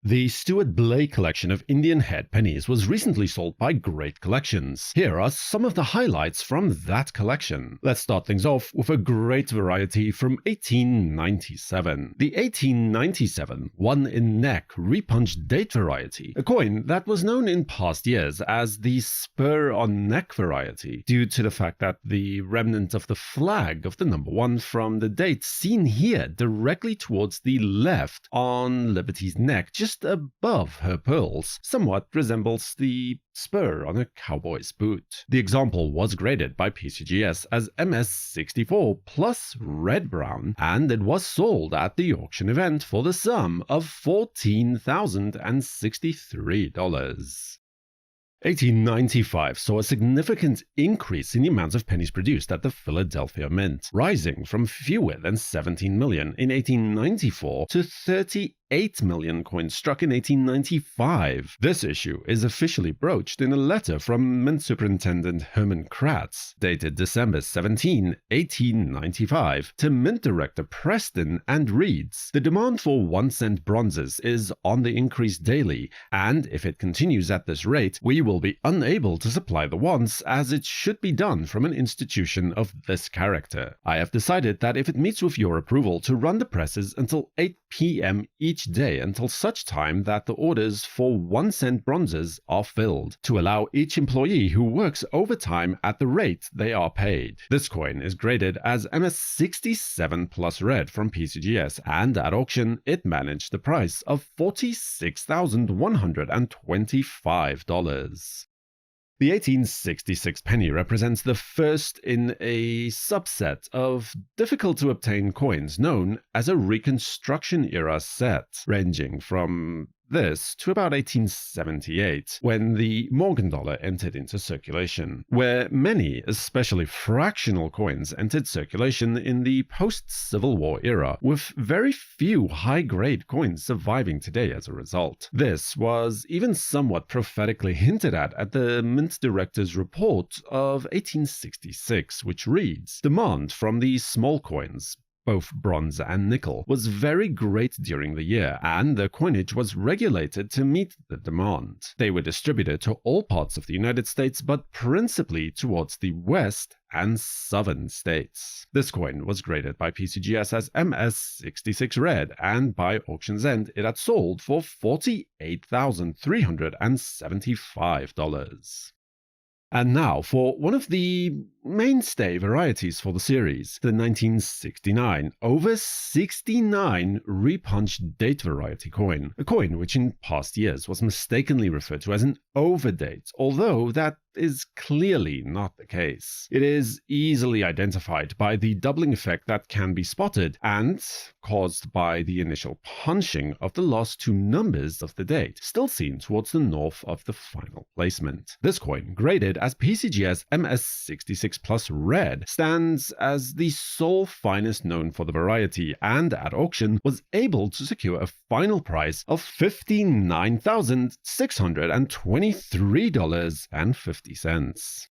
The Stuart Blay collection of Indian Head Pennies was recently sold by Great Collections. Here are some of the highlights from that collection. Let's start things off with a great variety from 1897. The 1897 one-in-neck repunched date variety, a coin that was known in past years as the spur-on-neck variety, due to the fact that the remnant of the flag of the number 1 from the date seen here directly towards the left on Liberty's neck, just above her pearls, somewhat resembles the spur on a cowboy's boot. The example was graded by PCGS as MS64 plus red-brown, and it was sold at the auction event for the sum of $14,063. 1895 saw a significant increase in the amount of pennies produced at the Philadelphia Mint, rising from fewer than 17 million in 1894 to 38 million coins struck in 1895. This issue is officially broached in a letter from Mint Superintendent Herman Kratz, dated December 17, 1895, to Mint Director Preston, and reads, "The demand for 1-cent bronzes is on the increase daily, and if it continues at this rate, we will be unable to supply the wants as it should be done from an institution of this character. I have decided that if it meets with your approval to run the presses until 8 p.m. each day until such time that the orders for 1-cent bronzes are filled, to allow each employee who works overtime at the rate they are paid." This coin is graded as MS67 plus red from PCGS, and at auction it managed the price of $46,125. The 1866 penny represents the first in a subset of difficult-to-obtain coins known as a Reconstruction-era set, ranging from this to about 1878, when the Morgan dollar entered into circulation, where many, especially fractional coins, entered circulation in the post-Civil War era, with very few high-grade coins surviving today as a result. This was even somewhat prophetically hinted at the Mint Director's report of 1866, which reads, "Demand from these small coins, both bronze and nickel, was very great during the year, and the coinage was regulated to meet the demand. They were distributed to all parts of the United States, but principally towards the west and southern states." This coin was graded by PCGS as MS66 red, and by auction's end it had sold for $48,375. And now for one of the mainstay varieties for the series, the 1969 over 69 repunched date variety coin, a coin which in past years was mistakenly referred to as an overdate, although that is clearly not the case. It is easily identified by the doubling effect that can be spotted, and caused by the initial punching of the last 2 numbers of the date, still seen towards the north of the final placement. This coin, graded as PCGS MS66 plus red, stands as the sole finest known for the variety, and at auction was able to secure a final price of $59,623.50.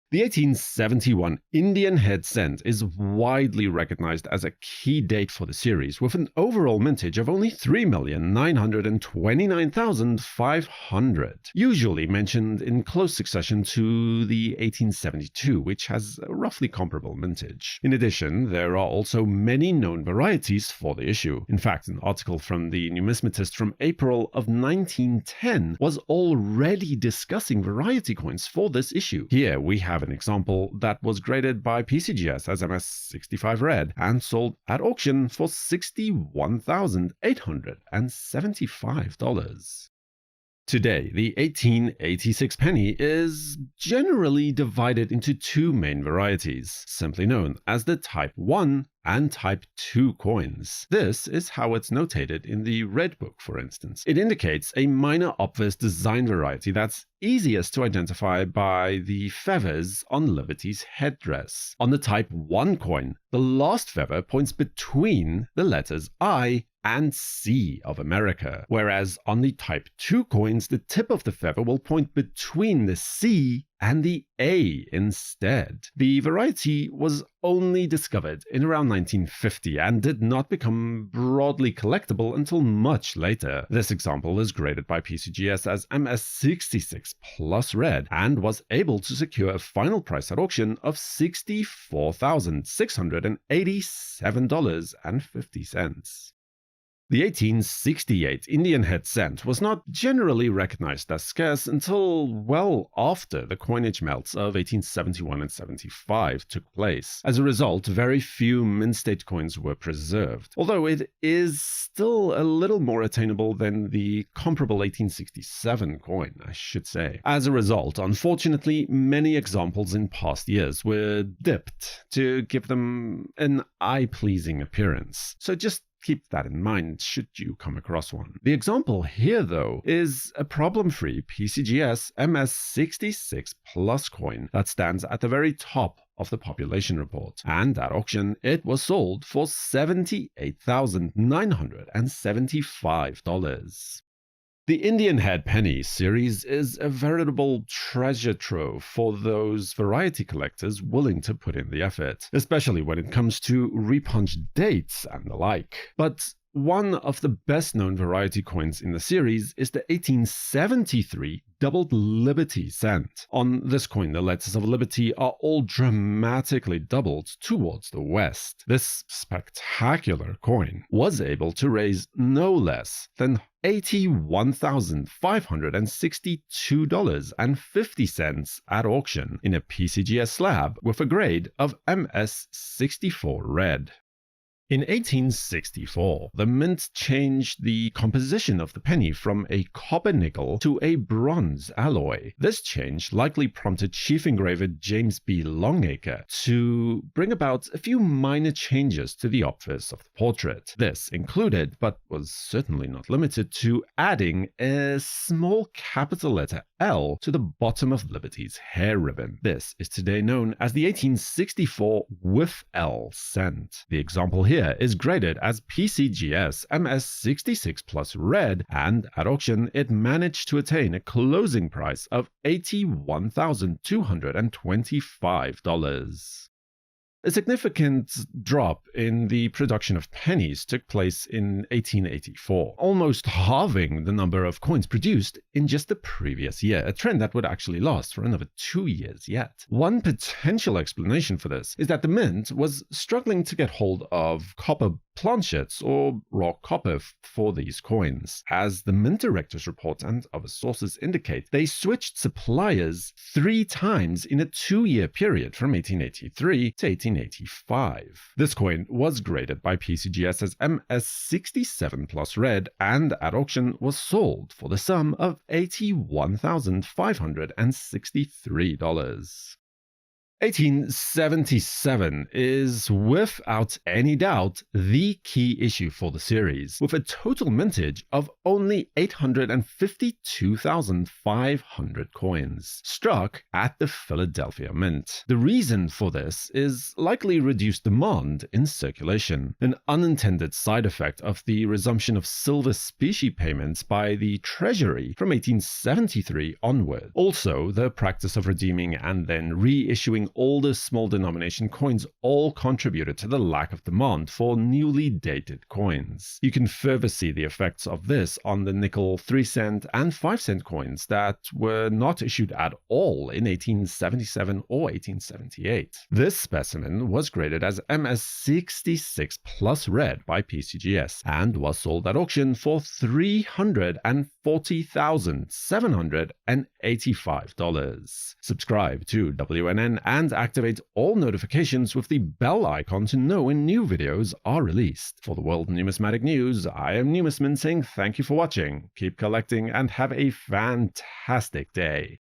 The 1871 Indian Head cent is widely recognized as a key date for the series, with an overall mintage of only 3,929,500, usually mentioned in close succession to the 1872, which has a roughly comparable mintage. In addition, there are also many known varieties for the issue. In fact, an article from the Numismatist from April of 1910 was already discussing variety coins for this issue. Here we have an example that was graded by PCGS as MS65 red and sold at auction for $61,875. Today, the 1886 penny is generally divided into 2 main varieties, simply known as the Type 1 and Type 2 coins. This is how it's notated in the Red Book, for instance. It indicates a minor obverse design variety that's easiest to identify by the feathers on Liberty's headdress. On the Type 1 coin, the last feather points between the letters I and C of America, whereas on the Type 2 coins, the tip of the feather will point between the C and the A instead. The variety was only discovered in around 1950 and did not become broadly collectible until much later. This example is graded by PCGS as MS66 plus red and was able to secure a final price at auction of $64,687.50. The 1868 Indian Head cent was not generally recognized as scarce until well after the coinage melts of 1871 and 75 took place. As a result, very few mint-state coins were preserved, although it is still a little more attainable than the comparable 1867 coin, I should say. As a result, unfortunately, many examples in past years were dipped to give them an eye-pleasing appearance. So just keep that in mind should you come across one. The example here, though, is a problem-free PCGS MS66 Plus coin that stands at the very top of the population report, and at auction it was sold for $78,975. The Indian Head Pennies series is a veritable treasure trove for those variety collectors willing to put in the effort, especially when it comes to repunched dates and the like. But one of the best-known variety coins in the series is the 1873 Doubled Liberty cent. On this coin, the letters of Liberty are all dramatically doubled towards the west. This spectacular coin was able to raise no less than $81,562.50 at auction in a PCGS slab with a grade of MS64 red. In 1864, the mint changed the composition of the penny from a copper-nickel to a bronze alloy. This change likely prompted chief engraver James B. Longacre to bring about a few minor changes to the obverse of the portrait. This included, but was certainly not limited to, adding a small capital letter L to the bottom of Liberty's hair ribbon. This is today known as the 1864 with L cent. The example here is graded as PCGS MS66 plus red, and at auction it managed to attain a closing price of $81,225. A significant drop in the production of pennies took place in 1884, almost halving the number of coins produced in just the previous year, a trend that would actually last for another 2 years yet. One potential explanation for this is that the mint was struggling to get hold of copper planchets or raw copper for these coins. As the mint director's report and other sources indicate, they switched suppliers 3 times in a 2-year period from 1883 to 1885. This coin was graded by PCGS as MS67 plus red and at auction was sold for the sum of $81,563. 1877 is, without any doubt, the key issue for the series, with a total mintage of only 852,500 coins, struck at the Philadelphia Mint. The reason for this is likely reduced demand in circulation, an unintended side effect of the resumption of silver specie payments by the Treasury from 1873 onward. Also, the practice of redeeming and then reissuing older small denomination coins all contributed to the lack of demand for newly dated coins. You can further see the effects of this on the nickel 3-cent and 5-cent coins that were not issued at all in 1877 or 1878. This specimen was graded as MS66 plus red by PCGS and was sold at auction for $340,785. Subscribe to WNN and activate all notifications with the bell icon to know when new videos are released. For the World Numismatic News, I am Numisman saying thank you for watching, keep collecting, and have a fantastic day.